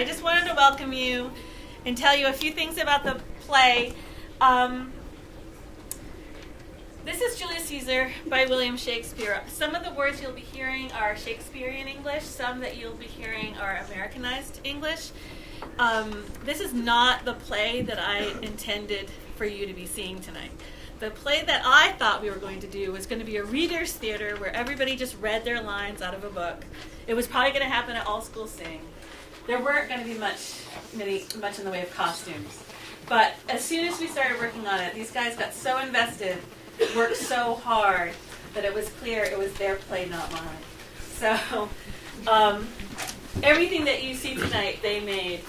I just wanted to welcome you and tell you a few things about the play. This is Julius Caesar by William Shakespeare. Some of the words you'll be hearing are Shakespearean English. Some that you'll be hearing are Americanized English. This is not the play that I intended for you to be seeing tonight. The play that I thought we were going to do was going to be a reader's theater where everybody just read their lines out of a book. It was probably going to happen at All Schools Sing. There weren't going to be much in the way of costumes. But as soon as we started working on it, these guys got so invested, worked so hard, that it was clear it was their play, not mine. So everything that you see tonight, they made,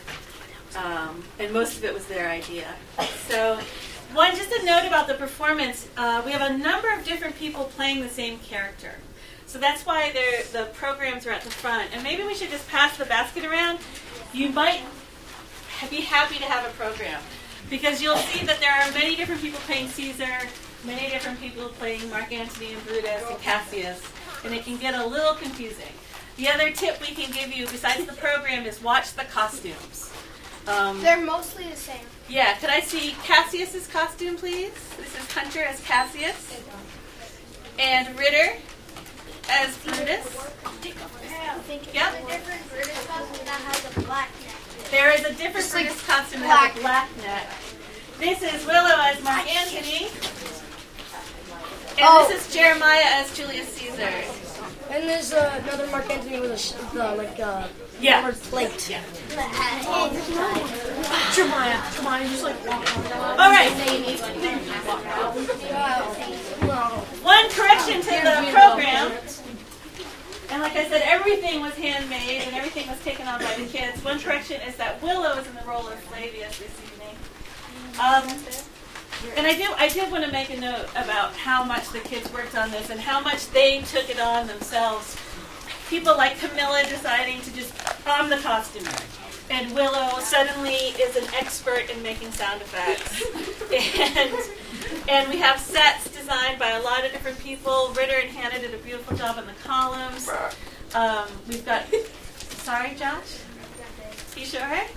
and most of it was their idea. So just a note about the performance. We have a number of different people playing the same character. So that's why the programs are at the front. And maybe we should just pass the basket around. You might be happy to have a program, because you'll see that there are many different people playing Caesar, many different people playing Mark Antony and Brutus and Cassius, and it can get a little confusing. The other tip we can give you, besides the program, is watch the costumes. They're mostly the same. Yeah, could I see Cassius's costume, please? This is Hunter as Cassius, and Ritter as Brutus. Yep. A different Brutus costume that has a black neck. There is a different Brutus costume that has a black neck. This is Willow as Mark Antony. And this is Jeremiah as Julius Caesar. And there's another Mark Antony with a plate. Yeah. Jeremiah, just like walk on. All right. One correction to the program. And like I said, everything was handmade and everything was taken on by the kids. One correction is that Willow is in the role of Flavius this evening. And I did want to make a note about how much the kids worked on this and how much they took it on themselves. People like Camilla deciding to just, I'm the costumer. And Willow suddenly is an expert in making sound effects. And we have sets designed by a lot of different people. Ritter and Hannah did a beautiful job on the columns. We've got, sorry, Josh? You sure?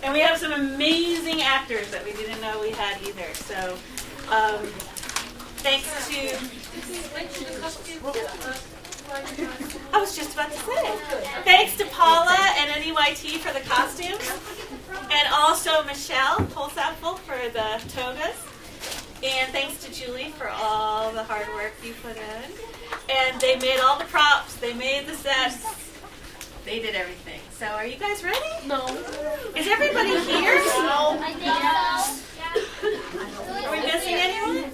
And we have some amazing actors that we didn't know we had either. So, thanks to... I was just about to say. Thanks to Paula and NEYT for the costumes. And also Michelle Holsapfel for the togas. And thanks to Julie for all the hard work you put in. And they made all the props. They made the sets. They did everything. So are you guys ready? No. Is everybody here? No. I think so. Are we missing anyone?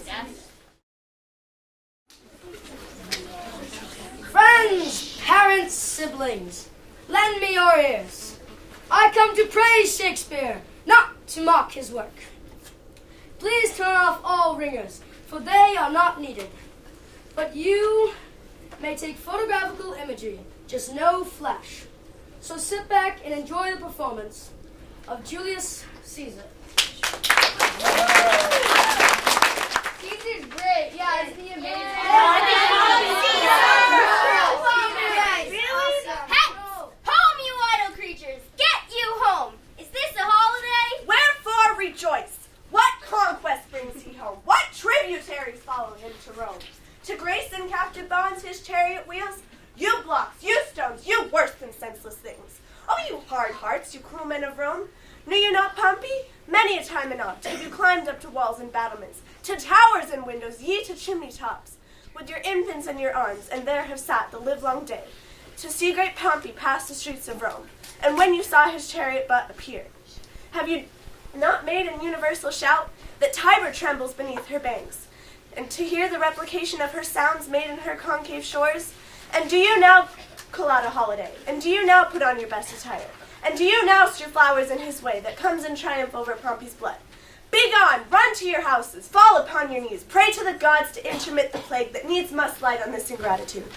Friends, parents, siblings, lend me your ears. I come to praise Shakespeare, not to mock his work. Please turn off all ringers, for they are not needed. But you may take photographical imagery, just no flesh. So sit back and enjoy the performance of Julius Caesar. Caesar's great. Yeah, isn't he amazing? Home, you idle creatures! Get you home! Is this a holiday? Wherefore rejoice? What conquest brings he home? What tributaries follow him to Rome? To grace in captive bonds his chariot wheels? You blocks, you stones, you worse than senseless things. Oh, you hard hearts, you cruel men of Rome! Knew you not Pompey? Many a time and oft have you climbed up to walls and battlements, to towers and windows, ye to chimney tops, with your infants in your arms, and there have sat the livelong day, to see great Pompey pass the streets of Rome, and when you saw his chariot but appear, have you not made an universal shout that Tiber trembles beneath her banks, and to hear the replication of her sounds made in her concave shores? And do you now call out a holiday? And do you now put on your best attire? And do you now strew flowers in his way that comes in triumph over Pompey's blood? Begone! Run to your houses! Fall upon your knees! Pray to the gods to intermit the plague that needs must light on this ingratitude.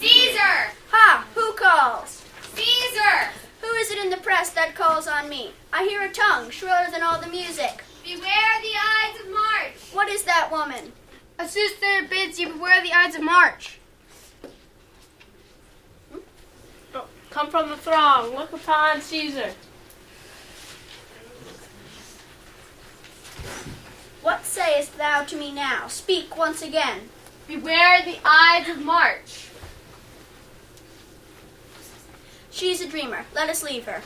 Caesar! Ha! Who calls? Caesar! Who is it in the press that calls on me? I hear a tongue shriller than and all the music. Beware the Ides of March. What is that, woman? A soothsayer bids you beware the Ides of March. Come from the throng, look upon Caesar. What sayest thou to me now? Speak once again. Beware the Ides of March. She's a dreamer. Let us leave her.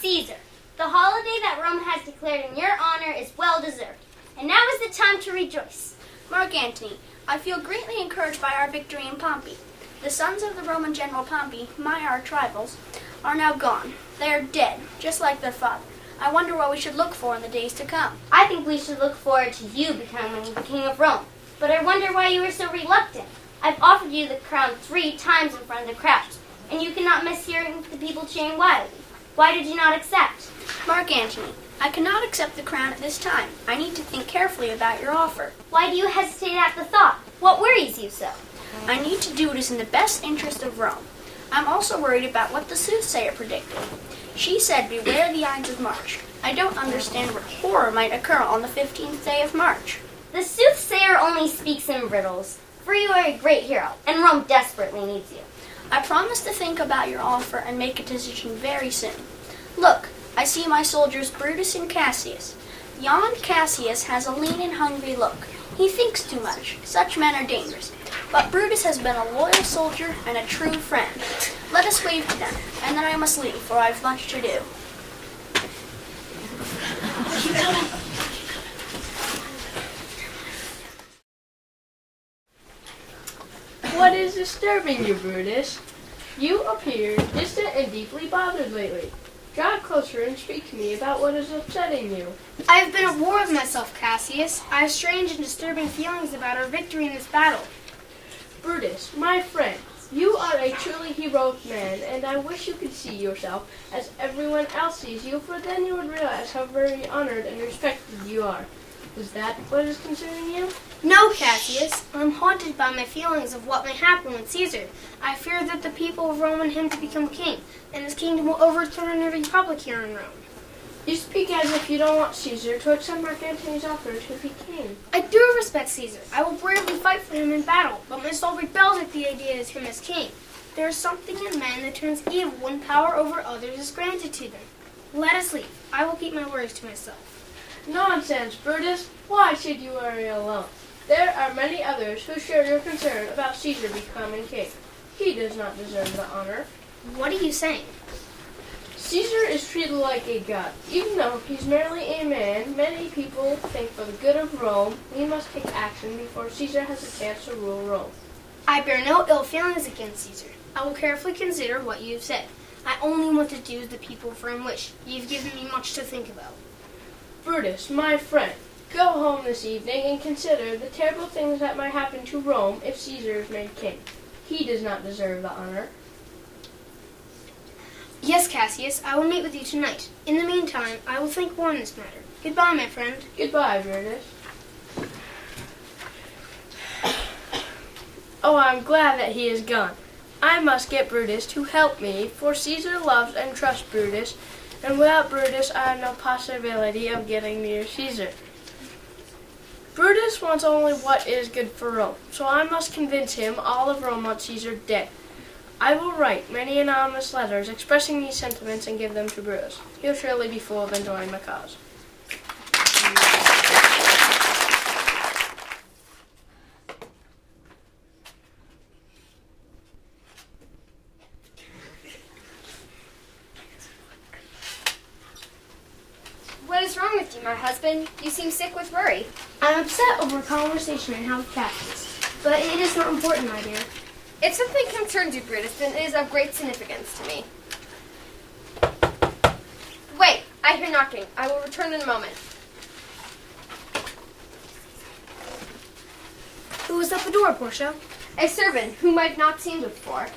Caesar, the holiday that Rome has declared in your honor is well deserved, and now is the time to rejoice. Mark Antony, I feel greatly encouraged by our victory in Pompey. The sons of the Roman general Pompey, my arch rivals, are now gone. They are dead, just like their father. I wonder what we should look for in the days to come. I think we should look forward to you becoming the king of Rome. But I wonder why you were so reluctant. I've offered you the crown 3 times in front of the crowd, and you cannot miss hearing the people cheering wildly. Why did you not accept? Mark Antony, I cannot accept the crown at this time. I need to think carefully about your offer. Why do you hesitate at the thought? What worries you so? I need to do what is in the best interest of Rome. I'm also worried about what the soothsayer predicted. She said, beware the Ides of March. I don't understand what horror might occur on the 15th day of March. The soothsayer only speaks in riddles, for you are a great hero, and Rome desperately needs you. I promise to think about your offer and make a decision very soon. Look, I see my soldiers Brutus and Cassius. Yon Cassius has a lean and hungry look. He thinks too much. Such men are dangerous. But Brutus has been a loyal soldier and a true friend. Let us wave to them, and then I must leave, for I have much to do. What is disturbing you, Brutus? You appear distant and deeply bothered lately. Draw closer and speak to me about what is upsetting you. I have been at war with myself, Cassius. I have strange and disturbing feelings about our victory in this battle. Brutus, my friend, you are a truly heroic man, and I wish you could see yourself as everyone else sees you, for then you would realize how very honored and respected you are. Is that what is concerning you? No, Cassius. I'm haunted by my feelings of what may happen with Caesar. I fear that the people of Rome want him to become king, and his kingdom will overturn the republic here in Rome. You speak as if you don't want Caesar to accept Mark Antony's offer to be king. I do respect Caesar. I will bravely fight for him in battle, but my soul rebels at the idea of him as king. There is something in man that turns evil when power over others is granted to them. Let us leave. I will keep my words to myself. Nonsense, Brutus. Why should you worry alone? There are many others who share your concern about Caesar becoming king. He does not deserve the honor. What are you saying? Caesar is treated like a god. Even though he's merely a man, many people think for the good of Rome, we must take action before Caesar has a chance to rule Rome. I bear no ill feelings against Caesar. I will carefully consider what you have said. I only want to do as the people of Rome wish. You've given me much to think about. Brutus, my friend, go home this evening and consider the terrible things that might happen to Rome if Caesar is made king. He does not deserve the honor. Yes, Cassius, I will meet with you tonight. In the meantime, I will think more on this matter. Goodbye, my friend. Goodbye, Brutus. Oh, I'm glad that he is gone. I must get Brutus to help me, for Caesar loves and trusts Brutus, and without Brutus I have no possibility of getting near Caesar. Brutus wants only what is good for Rome, so I must convince him all of Rome wants Caesar dead. I will write many anonymous letters expressing these sentiments and give them to Brutus. He'll surely be full of enjoying my cause. What is wrong with you, my husband? You seem sick with worry. I'm upset over a conversation I had with Cassius, but it is not important, my dear. If something concerns you, Brutus, then it is of great significance to me. Wait, I hear knocking. I will return in a moment. Who was at the door, Portia? A servant whom I've not seen before.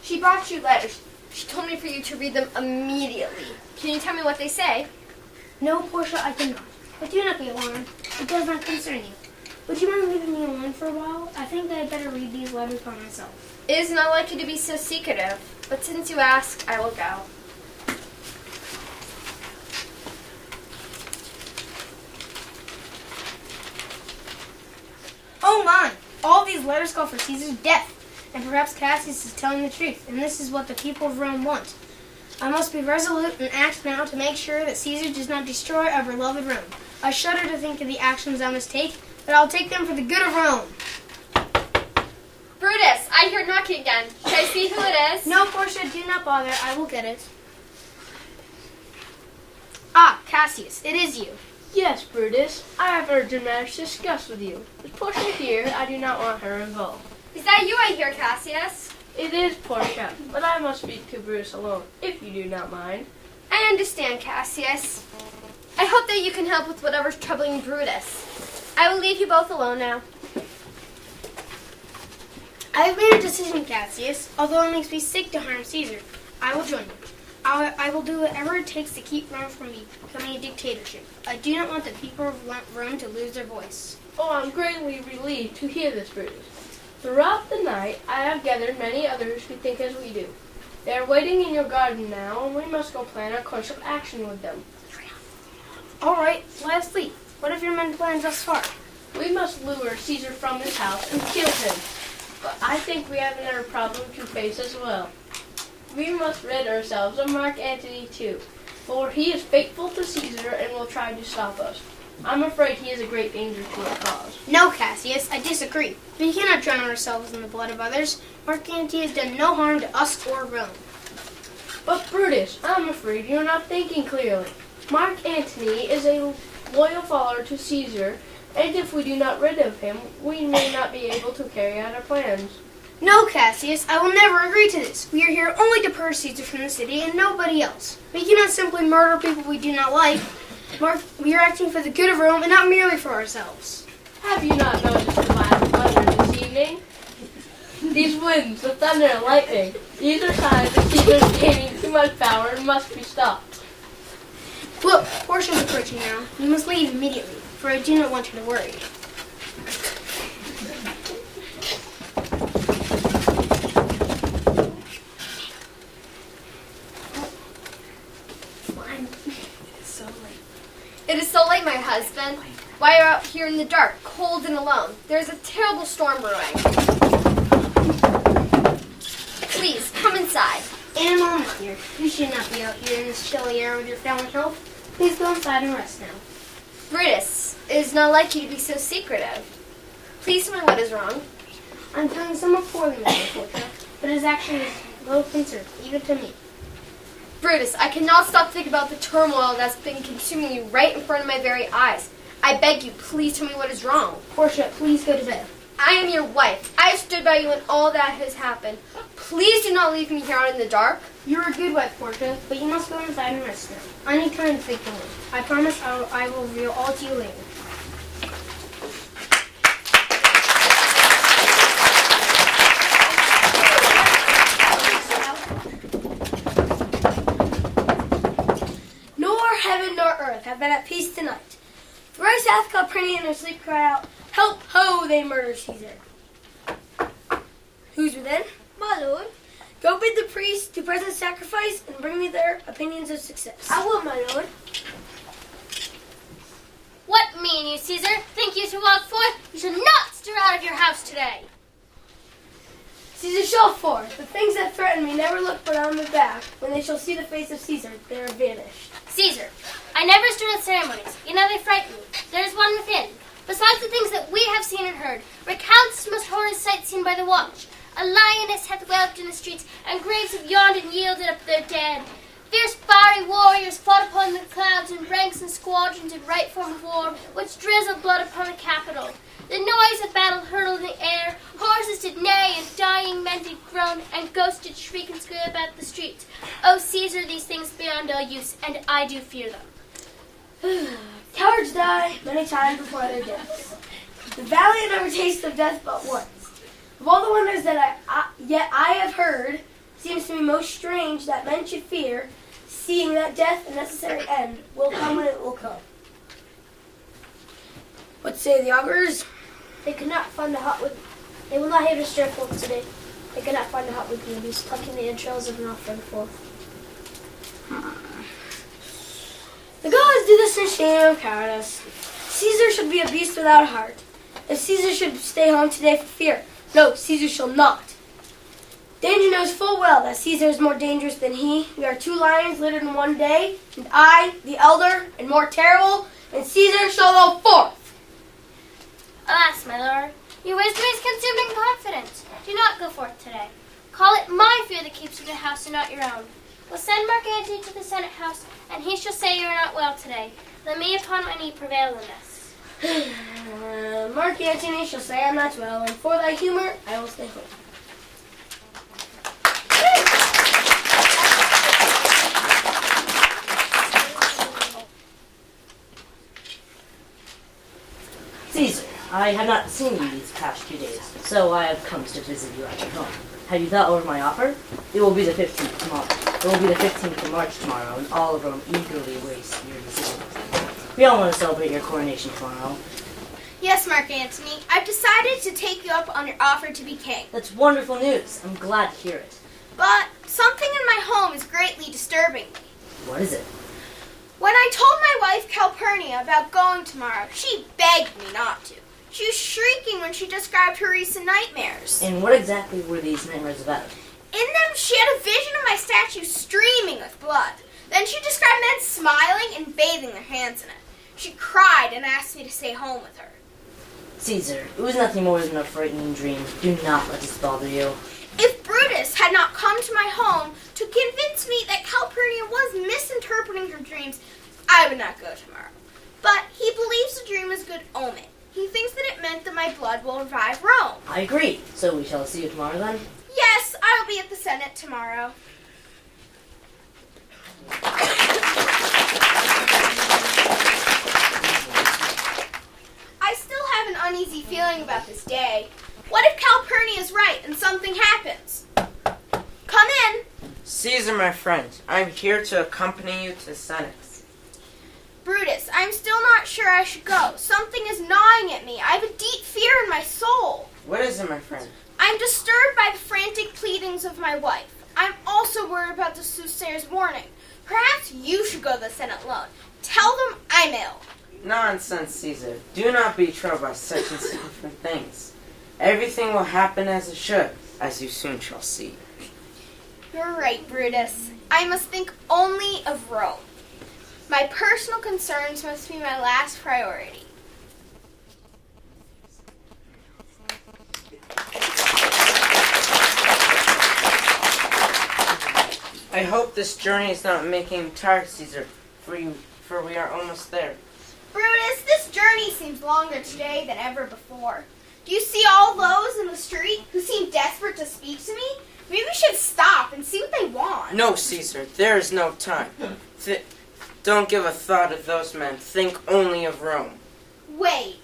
She brought you letters. She told me for you to read them immediately. Can you tell me what they say? No, Portia, I cannot. But do not be alarmed. It does not concern you. Would you mind leaving me alone for a while? I think I had better read these letters by myself. It is not like you to be so secretive, but since you ask, I will go. Oh my! All these letters call for Caesar's death, and perhaps Cassius is telling the truth, and this is what the people of Rome want. I must be resolute and act now to make sure that Caesar does not destroy our beloved Rome. I shudder to think of the actions I must take, but I'll take them for the good of Rome. Brutus, I hear knocking again. Should I see who it is? No, Portia, do not bother. I will get it. Ah, Cassius, it is you. Yes, Brutus, I have urgent matters to discuss with you. With Portia here, I do not want her involved. Is that you I hear, Cassius? It is Portia, but I must speak to Brutus alone, if you do not mind. I understand, Cassius. I hope that you can help with whatever's troubling Brutus. I will leave you both alone now. I have made a decision, Cassius. Although it makes me sick to harm Caesar, I will join you. I will do whatever it takes to keep Rome from becoming a dictatorship. I do not want the people of Rome to lose their voice. Oh, I'm greatly relieved to hear this, Brutus. Throughout the night, I have gathered many others who think as we do. They are waiting in your garden now, and we must go plan our course of action with them. All right, let us leave. What have your men planned thus far? We must lure Caesar from his house and kill him. But I think we have another problem to face as well. We must rid ourselves of Mark Antony too, for he is faithful to Caesar and will try to stop us. I'm afraid he is a great danger to our cause. No, Cassius, I disagree. We cannot drown ourselves in the blood of others. Mark Antony has done no harm to us or Rome. But Brutus, I'm afraid you're not thinking clearly. Mark Antony is a loyal follower to Caesar, and if we do not rid of him, we may not be able to carry out our plans. No, Cassius, I will never agree to this. We are here only to purge Caesar from the city and nobody else. We cannot simply murder people we do not like. Mark, we are acting for the good of Rome and not merely for ourselves. Have you not noticed the violent thunder this evening? These winds, the thunder and lightning, these are signs that Caesar is gaining too much power and must be stopped. Look, Portia is approaching now. You must leave immediately, for I do not want her to worry. It is so late, my husband. Why are you out here in the dark, cold and alone? There's a terrible storm brewing. Please, come inside. In a moment, dear. You should not be out here in this chilly air with your failing health. Please go inside and rest now. Brutus, it is not like you to be so secretive. Please tell me what is wrong. I'm feeling somewhat poorly, Mr. Portia, but it is actually of little concern, even to me. Brutus, I cannot stop thinking about the turmoil that's been consuming you right in front of my very eyes. I beg you, please tell me what is wrong. Portia, please go to bed. I am your wife. I have stood by you in all that has happened. Please do not leave me here out in the dark. You're a good wife, Portia, but you must go inside and rest now. I need time to think alone. I promise I will reveal all to you later. Heaven nor earth have been at peace tonight. Thrice hath Calpurnia in her sleep cried out, "Help, ho, they murder Caesar." Who's within? My lord. Go bid the priests to present sacrifice and bring me their opinions of success. I will, my lord. What mean you, Caesar? Think you to walk forth? You shall not stir out of your house today. Caesar shall forth. The things that threaten me never look but on the back. When they shall see the face of Caesar, they are vanished. Caesar, I never stir at ceremonies. You know they frighten me. There is one within. Besides the things that we have seen and heard, recounts most horrid sights seen by the watch. A lioness hath whelped in the streets, and graves have yawned and yielded up their dead. Fierce fiery warriors fought upon the clouds in ranks and squadrons in right form of war, which drizzled blood upon the Capitol. The noise of battle hurtled in the air, horses did neigh, and dying men did groan, and ghosts did shriek and squeal about the streets. O Caesar, these things beyond all use, and I do fear them. Cowards die many times before their deaths. The valiant never taste of death but once. Of all the wonders that I have heard, seems to me most strange that men should fear, seeing that death, a necessary end, will come when it will come. What say the augurs? They could not find the hut with. They will not have to stir forth today. I cannot find out we can be stuck in the entrails of an offering forth. The gods do this in shame of cowardice. Caesar should be a beast without a heart. If Caesar should stay home today for fear, no, Caesar shall not. Danger knows full well that Caesar is more dangerous than he. We are 2 lions littered in one day, and I, the elder, and more terrible, and Caesar shall go forth. Alas, my lord, your wisdom is consuming confidence. Do not go forth today. Call it my fear that keeps you in the house and not your own. We'll send Mark Antony to the Senate house, and he shall say you are not well today. Let me upon my knee prevail in this. Mark Antony shall say I'm not well, and for thy humor I will stay home. Caesar, I have not seen you these past 2 days, so I have come to visit you at your home. Have you thought over my offer? It will be the 15th tomorrow. It will be the 15th of March tomorrow, and all of Rome eagerly waits your decision. We all want to celebrate your coronation tomorrow. Yes, Mark Antony, I've decided to take you up on your offer to be king. That's wonderful news. I'm glad to hear it. But something in my home is greatly disturbing me. What is it? When I told my wife Calpurnia about going tomorrow, she begged me not to. She was shrieking when she described her recent nightmares. And what exactly were these nightmares about? In them, she had a vision of my statue streaming with blood. Then she described men smiling and bathing their hands in it. She cried and asked me to stay home with her. Caesar, it was nothing more than a frightening dream. Do not let this bother you. If Brutus had not come to my home to convince me that Calpurnia was misinterpreting her dreams, I would not go tomorrow. But he believes the dream is good omen. He thinks that it meant that my blood will revive Rome. I agree. So we shall see you tomorrow then? Yes, I will be at the Senate tomorrow. I still have an uneasy feeling about this day. What if Calpurnia is right and something happens? Come in. Caesar, my friend, I'm here to accompany you to the Senate. Brutus, I'm still not sure I should go. Something is gnawing at me. I have a deep fear in my soul. What is it, my friend? I'm disturbed by the frantic pleadings of my wife. I'm also worried about the soothsayer's warning. Perhaps you should go to the Senate alone. Tell them I'm ill. Nonsense, Caesar. Do not be troubled by such insignificant things. Everything will happen as it should, as you soon shall see. You're right, Brutus. I must think only of Rome. My personal concerns must be my last priority. I hope this journey is not making you tired, Caesar, for we are almost there. Brutus, this journey seems longer today than ever before. Do you see all those in the street who seem desperate to speak to me? Maybe we should stop and see what they want. No, Caesar, there is no time. Don't give a thought of those men. Think only of Rome. Wait,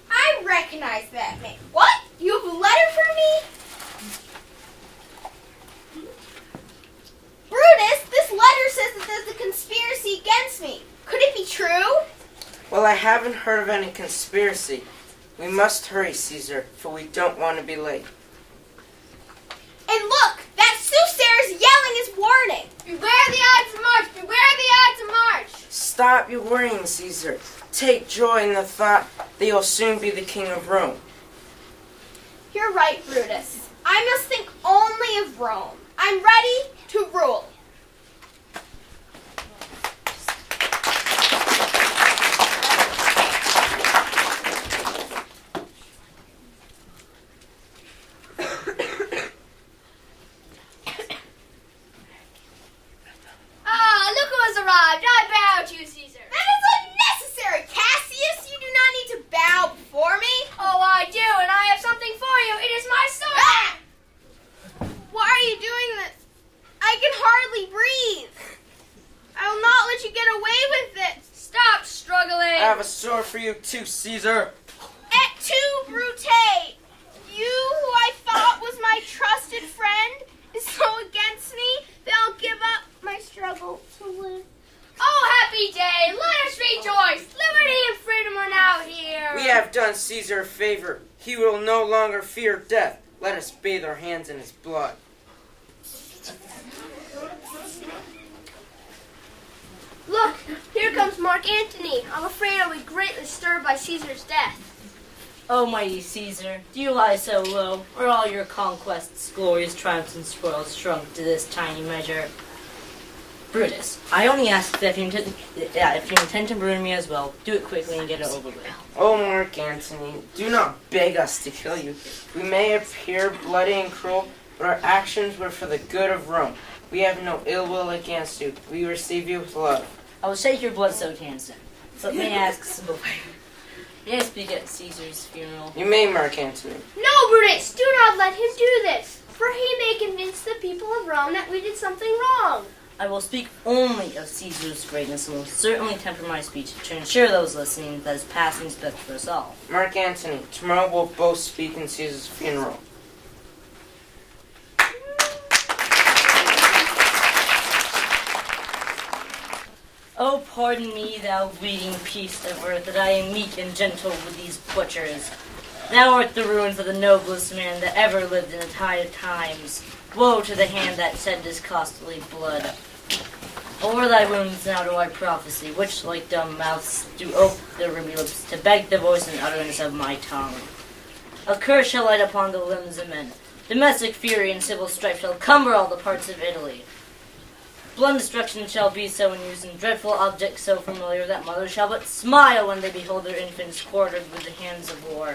I recognize that man. What? You have a letter for me? Brutus, this letter says that there's a conspiracy against me. Could it be true? Well, I haven't heard of any conspiracy. We must hurry, Caesar, for we don't want to be late. And look, that soothsayer is yelling his warning. Beware the Ides of March! Beware the Ides of March! Stop your worrying, Caesar. Take joy in the thought that you'll soon be the king of Rome. You're right, Brutus. I must think only of Rome. I'm ready to rule. Arrived. I bow to you, Caesar. That is unnecessary, Cassius. You do not need to bow before me. Oh, I do, and I have something for you. It is my sword. Ah! Why are you doing this? I can hardly breathe. I will not let you get away with it. Stop struggling. I have a sword for you too, Caesar. Et tu, Brute. You, who I thought was my trusted friend, is so against me that I'll give up my struggle to live. Oh, happy day! Let us rejoice! Liberty and freedom are now here! We have done Caesar a favor. He will no longer fear death. Let us bathe our hands in his blood. Look, here comes Mark Antony. I'm afraid I'll be greatly stirred by Caesar's death. O mighty Caesar, do you lie so low? Are all your conquests, glorious triumphs, and spoils shrunk to this tiny measure? Brutus, I only ask that if you intend to ruin me as well, do it quickly and get it over with. Oh, Mark Antony, do not beg us to kill you. We may appear bloody and cruel, but our actions were for the good of Rome. We have no ill will against you. We receive you with love. I will shake your blood-soaked hands then. So may I ask some May I speak at Caesar's funeral? You may, Mark Antony. No, Brutus, do not let him do this, for he may convince the people of Rome that we did something wrong. I will speak only of Caesar's greatness and will certainly temper my speech to ensure those listening that his passing is best for us all. Mark Antony, tomorrow we'll both speak in Caesar's funeral. Oh, pardon me, thou bleeding piece of earth, that I am meek and gentle with these butchers. Thou art the ruins of the noblest man that ever lived in the tide of times. Woe to the hand that shed this costly blood. O'er thy wounds now do I prophesy, which like dumb mouths do ope their ruby lips to beg the voice and utterance of my tongue. A curse shall light upon the limbs of men. Domestic fury and civil strife shall cumber all the parts of Italy. Blood destruction shall be so in use, and dreadful objects so familiar that mothers shall but smile when they behold their infants quartered with the hands of war.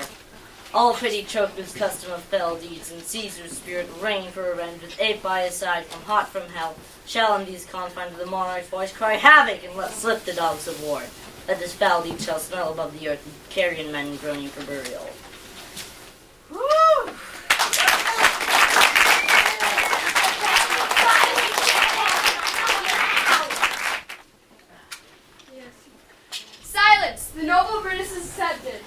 All pity choked with custom of fell deeds, and Caesar's spirit reign for revenge, with ape by his side, hot from hell, shall in these confines of the monarch's voice cry havoc, and let slip the dogs of war, that this foul deed shall smell above the earth, and carrion men groaning for burial. Woo! Silence! The noble Brutus is accepted.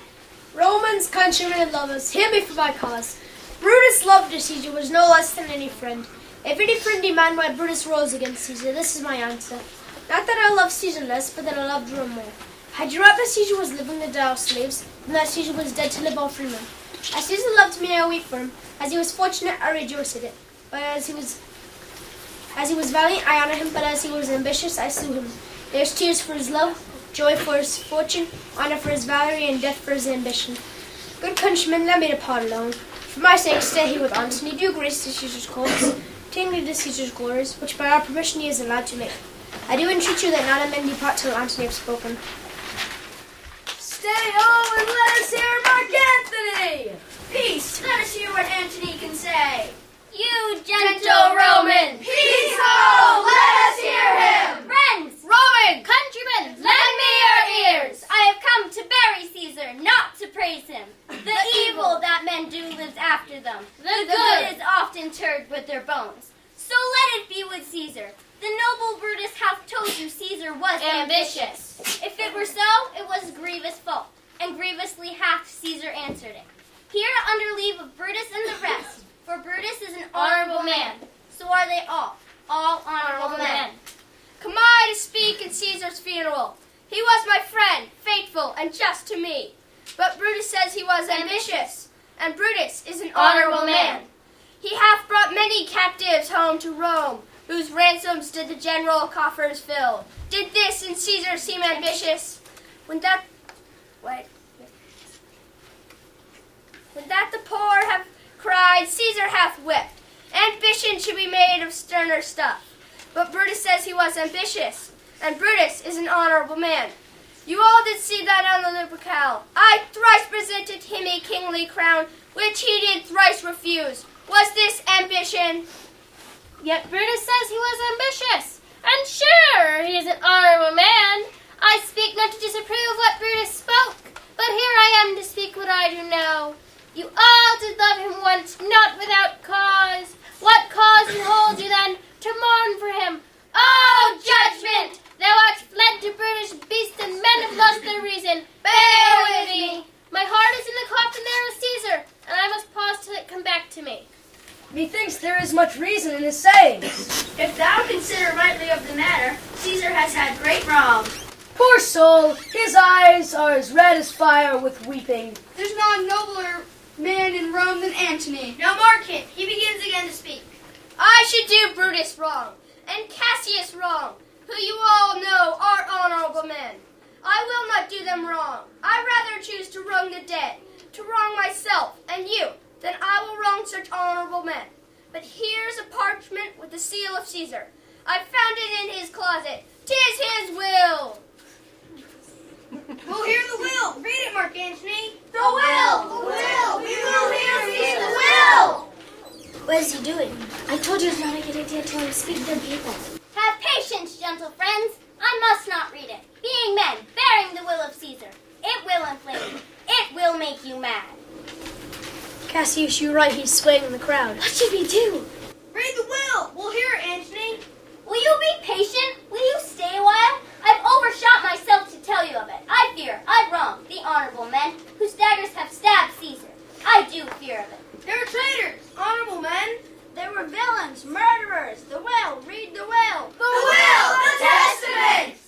Romans, countrymen, and lovers, hear me for my cause. Brutus' love to Caesar was no less than any friend. If any friend demand why Brutus rose against Caesar, this is my answer. Not that I love Caesar less, but that I loved Rome more. Had you rather Caesar was living to die of slaves, than that Caesar was dead to live all free men? As Caesar loved me, I weep for him. As he was fortunate, I rejoice at it. But as he was valiant, I honor him. But as he was ambitious, I slew him. There's tears for his love, joy for his fortune, honor for his valor, and death for his ambition. Good countrymen, let me depart alone. For my sake, stay here with Antony. Do grace to Caesar's cause, tingly to Caesar's glories, which by our permission he is allowed to make. I do entreat you that not a man depart till Antony have spoken. Stay home and let us hear Mark Antony! Peace! Let us hear what Antony can say. You Gentle Roman! Peace ho! Let us hear him! Friends! Roman! Countrymen! Lend me your ears! I have come to bury Caesar, not to praise him. The evil that men do lives after them. The good is often interred with their bones. So let it be with Caesar. The noble Brutus hath told you Caesar was ambitious. If it were so, it was a grievous fault, and grievously hath Caesar answered it. Here under leave of Brutus and the rest, for Brutus is an honorable man. So are they all honorable men. Come I to speak in Caesar's funeral. He was my friend, faithful and just to me. But Brutus says he was ambitious, and Brutus is an honorable man. He hath brought many captives home to Rome, whose ransoms did the general coffers fill. Did this in Caesar seem ambitious? When that the poor have cried, Caesar hath wept. Ambition should be made of sterner stuff. But Brutus says he was ambitious, and Brutus is an honorable man. You all did see that on the Lupercal. I thrice presented him a kingly crown, which he did thrice refuse. Was this ambition? Yet Brutus says he was ambitious, and sure, he is an honorable man. I speak not to disapprove what Brutus spoke, but here I am to speak what I do know. You all did love him once, not without cause. What cause behold you then to mourn for him? Oh, judgment! Thou art fled to brutish beasts, and men have lost their reason. Bear with me. My heart is in the coffin there with Caesar, and I must pause till it come back to me. Methinks there is much reason in his sayings. If thou consider rightly of the matter, Caesar has had great wrong. Poor soul, his eyes are as red as fire with weeping. There's not a nobler man in Rome than Antony. No more, Kit. He begins again to speak. I should do Brutus wrong, and Cassius wrong, who you all know are honorable men. I will not do them wrong. I rather choose to wrong the dead, to wrong myself and you, than I will wrong such honorable men. But here's a parchment with the seal of Caesar. I found it in his closet. 'Tis his will. We'll hear the will. Read it, Mark Antony. The will! The will! We will hear the will! What is he doing? I told you it's not a good idea to tell him to speak to people. Have patience, gentle friends. I must not read it. Being men, bearing the will of Caesar. It will inflame. It will make you mad. Cassius, you're right. He's swaying in the crowd. What should we do? Read the will. We'll hear it, Antony. Will you be patient? Will you stay a while? I've overshot myself to tell you of it. I fear I've wronged the honorable men whose daggers have stabbed Caesar. I do fear of it. They were traitors, honorable men. They were villains, murderers. The will, read the will. The will, the testament.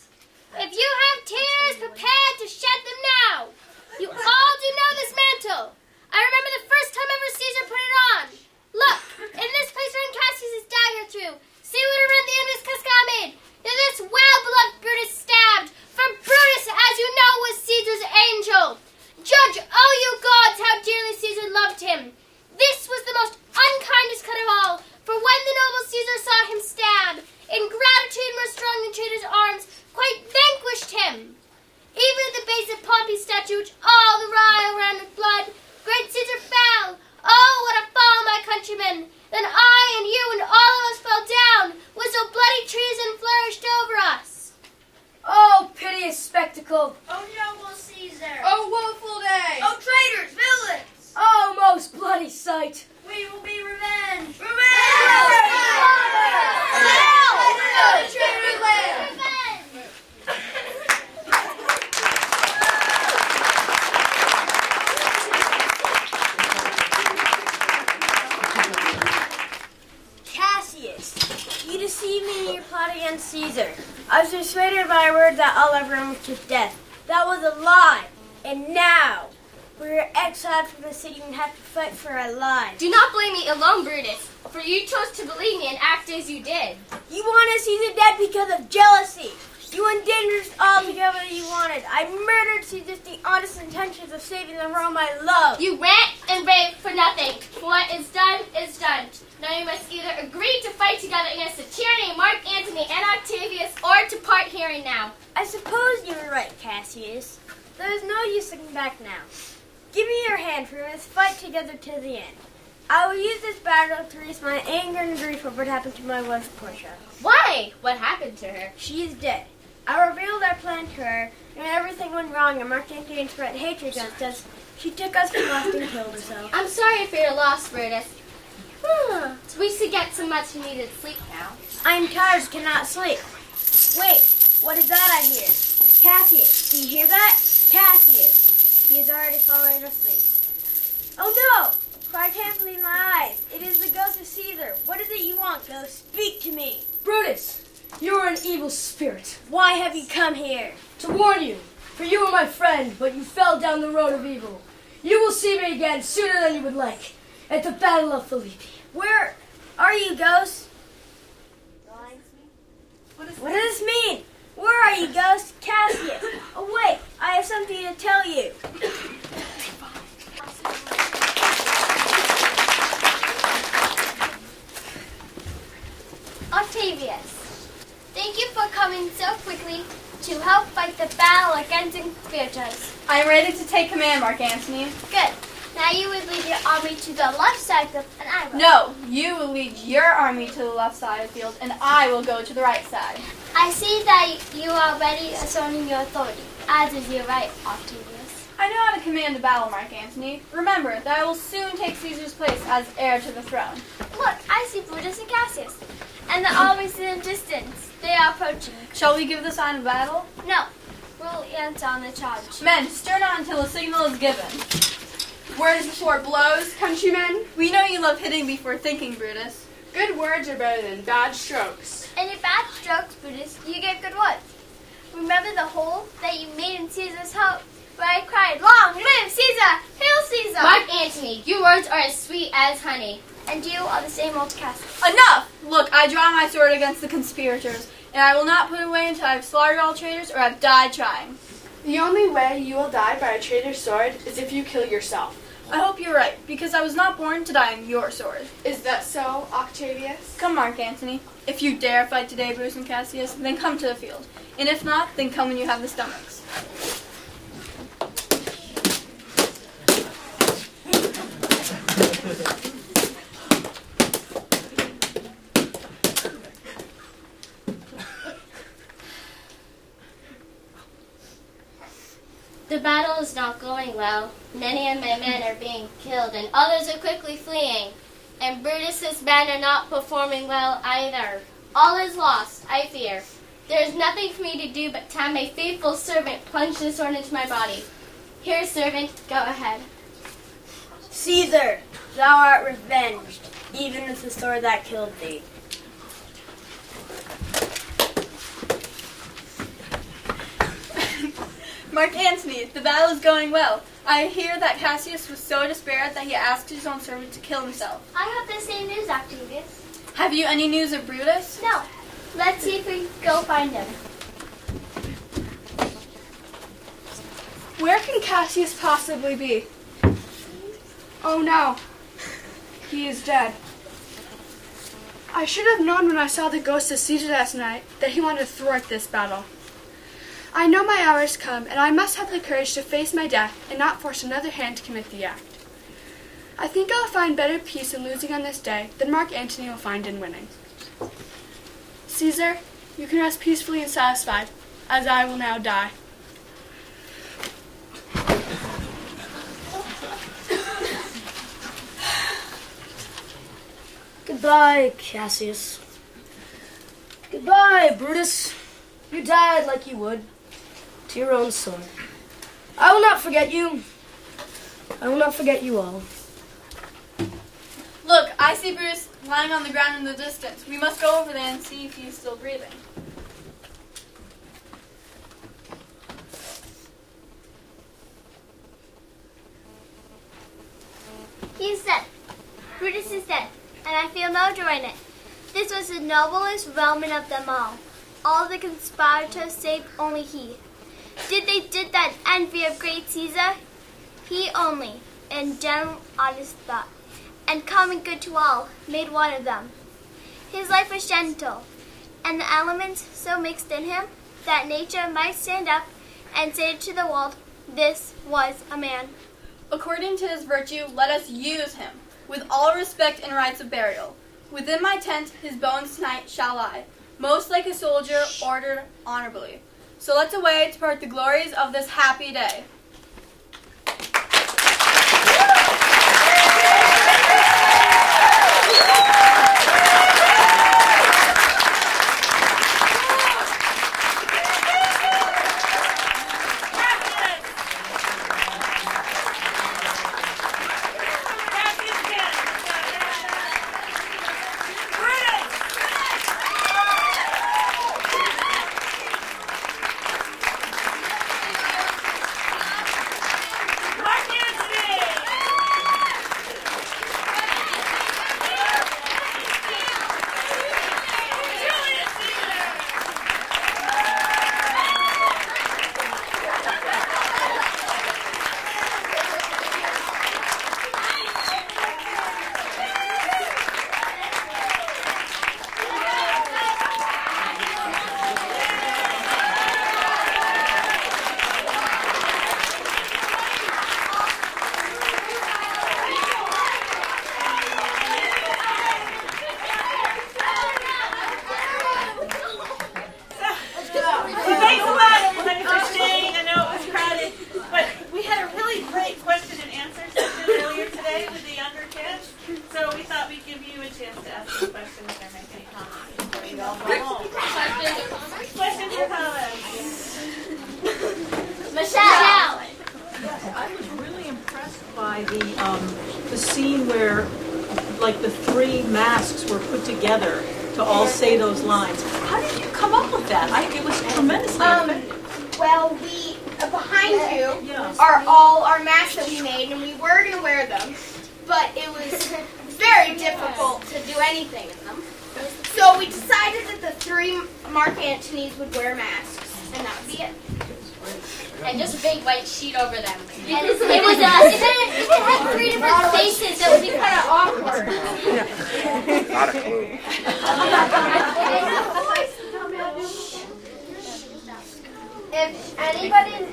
If you have tears, prepare to shed them now. You all do know this mantle. I remember the first time ever Caesar put it on. Look, in this place ran Cassius' dagger through. See what a rent the end of his casca made. In this well-beloved Brutus stabbed. For Brutus, as you know, was Caesar's angel. Judge, oh you gods, how dearly Caesar loved him. This was the most unkindest cut of all, for when the noble Caesar saw him stabbed, ingratitude more strong than traitor's arms quite vanquished him. Even at the base of Pompey's statue, which all the Rhine ran with blood, great Caesar fell. Oh, what a fall, my countrymen! Then I and you and all of us fell down, whistled bloody treason flourished over us. Oh, piteous spectacle! Oh, noble Caesar! Oh, woeful day! Oh, traitors, villains. Oh, most bloody sight! We will be revenged! Cassius, you deceived me in your plot against Caesar. I was persuaded by a word that all everyone was to death. That was a lie. And now, we're exiled from the city and have to fight for our lives. Do not blame me alone, Brutus, for you chose to believe me and act as you did. You wanted Caesar dead because of jealousy. You endangered all the government you wanted. I murdered Caesar with the honest intentions of saving the Rome I love. You rant and rave for nothing. What is done is done. Now you must either agree to fight together against the tyranny of Mark Antony and Octavius, or to part here and now. I suppose you were right, Cassius. There's no use looking back now. Give me your hand, for we must fight together to the end. I will use this battle to release my anger and grief over what happened to my wife, Portia. Why? What happened to her? She is dead. I revealed our plan to her, and when everything went wrong and Mark Antony spread hatred against us, she took us from us and killed herself. I'm sorry for your loss, Brutus. We should get some much needed sleep now. I am tired, cannot sleep. Wait, what is that I hear? Cassius, do you hear that? Cassius. He is already falling asleep. Oh no! For I can't believe my eyes. It is the ghost of Caesar. What is it you want, ghost? Speak to me. Brutus, you are an evil spirit. Why have you come here? To warn you, for you were my friend, but you fell down the road of evil. You will see me again sooner than you would like, at the Battle of Philippi. Where are you, ghost? What does this mean? Where are you, ghost? Cassius. Oh wait, I have something to tell you. Octavius, thank you for coming so quickly to help fight the battle against conspirators. I am ready to take command, Mark Antony. Good. Now you would lead your army to the left side of and I will. No, you will lead your army to the left side of the field, and I will go to the right side. I see that you are already asserting your authority, as is your right, Octavius. I know how to command a battle, Mark Antony. Remember that I will soon take Caesar's place as heir to the throne. Look, I see Brutus and Cassius, and the armies in the distance. They are approaching. Shall we give the sign of battle? No, we'll answer on the charge. Men, stir not until a signal is given. Words before blows, countrymen. We know you love hitting before thinking, Brutus. Good words are better than bad strokes. And in bad strokes, Brutus, you gave good words. Remember the hole that you made in Caesar's house, where I cried, "Long live Caesar! Hail Caesar! Mark Antony, your words are as sweet as honey. And you are the same old Cassius. Enough! Look, I draw my sword against the conspirators, and I will not put away until I have slaughtered all traitors or have died trying. The only way you will die by a traitor's sword is if you kill yourself. I hope you're right, because I was not born to die on your sword. Is that so, Octavius? Come, Mark Antony. If you dare fight today, Brutus and Cassius, then come to the field. And if not, then come when you have the stomachs. The battle is not going well. Many of my men are being killed, and others are quickly fleeing. And Brutus's men are not performing well either. All is lost, I fear. There is nothing for me to do but to have my faithful servant plunge the sword into my body. Here, servant, go ahead. Caesar, thou art revenged, even with the sword that killed thee. Mark Antony, the battle is going well. I hear that Cassius was so despaired that he asked his own servant to kill himself. I have the same news, Octavius. Have you any news of Brutus? No. Let's see if we can go find him. Where can Cassius possibly be? Oh no, he is dead. I should have known when I saw the ghost of Caesar last night that he wanted to thwart this battle. I know my hour has come, and I must have the courage to face my death and not force another hand to commit the act. I think I'll find better peace in losing on this day than Mark Antony will find in winning. Caesar, you can rest peacefully and satisfied, as I will now die. Goodbye, Cassius. Goodbye, Brutus. You died like you would, to your own sword. I will not forget you. I will not forget you all. Look, I see Brutus lying on the ground in the distance. We must go over there and see if he is still breathing. He's dead. Brutus is dead, and I feel no joy in it. This was the noblest Roman of them all. All the conspirators saved only he. Did that envy of great Caesar? He only, in gentle, honest thought, and common good to all, made one of them. His life was gentle, and the elements so mixed in him that nature might stand up and say to the world, this was a man. According to his virtue, let us use him, with all respect and rites of burial. Within my tent his bones tonight shall lie, most like a soldier ordered honorably. So let's away to part the glories of this happy day. The scene where, like, the three masks were put together to all say those lines. How did you come up with that? It was tremendously effective. Well, we behind you are all our masks that we made, and we were going to wear them, but it was very difficult to do anything in them. So we decided that the 3 Mark Antonys would wear masks, and that would be it. And just a big white sheet over them. And If it had 3 different faces, that would be kind of awkward. Not a clue. If anybody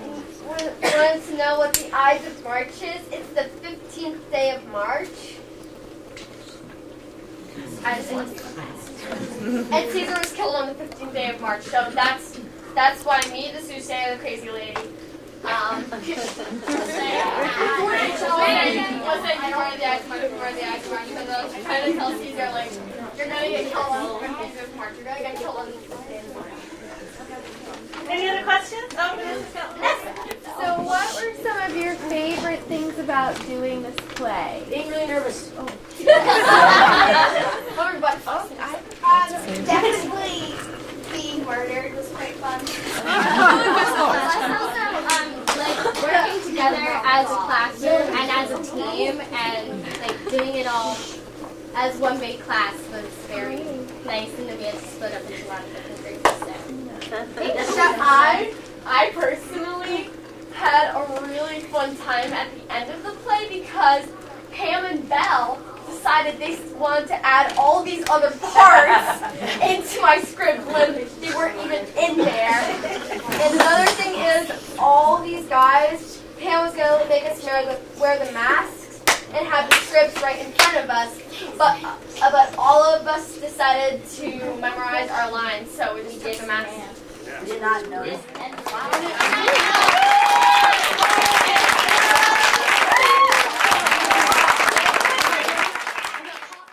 wants to know what the Ides of March is, it's the 15th day of March. And Caesar was killed on the 15th day of March, so that's why me, the soothsayer, the crazy lady, was saying you wear the Ides of March, because I was trying to tell Caesar, like, you're going to get killed on the 15th of March, you're going to get killed on the 15th day of March. Any other questions? Oh, So what were some of your favorite things about doing this play? Being really nervous. Definitely being murdered was quite fun. Like working together as a classroom and as a team and like doing it all as one big class was very nice, and then we had to split up into a lot of different groups. I personally had a really fun time at the end of the play because Pam and Belle decided they wanted to add all these other parts into my script when they weren't even in there. And another thing is, all these guys, Pam was going to make us wear the masks and have the scripts right in front of us, but all of us decided to memorize our lines, so we gave a mask. Did not know.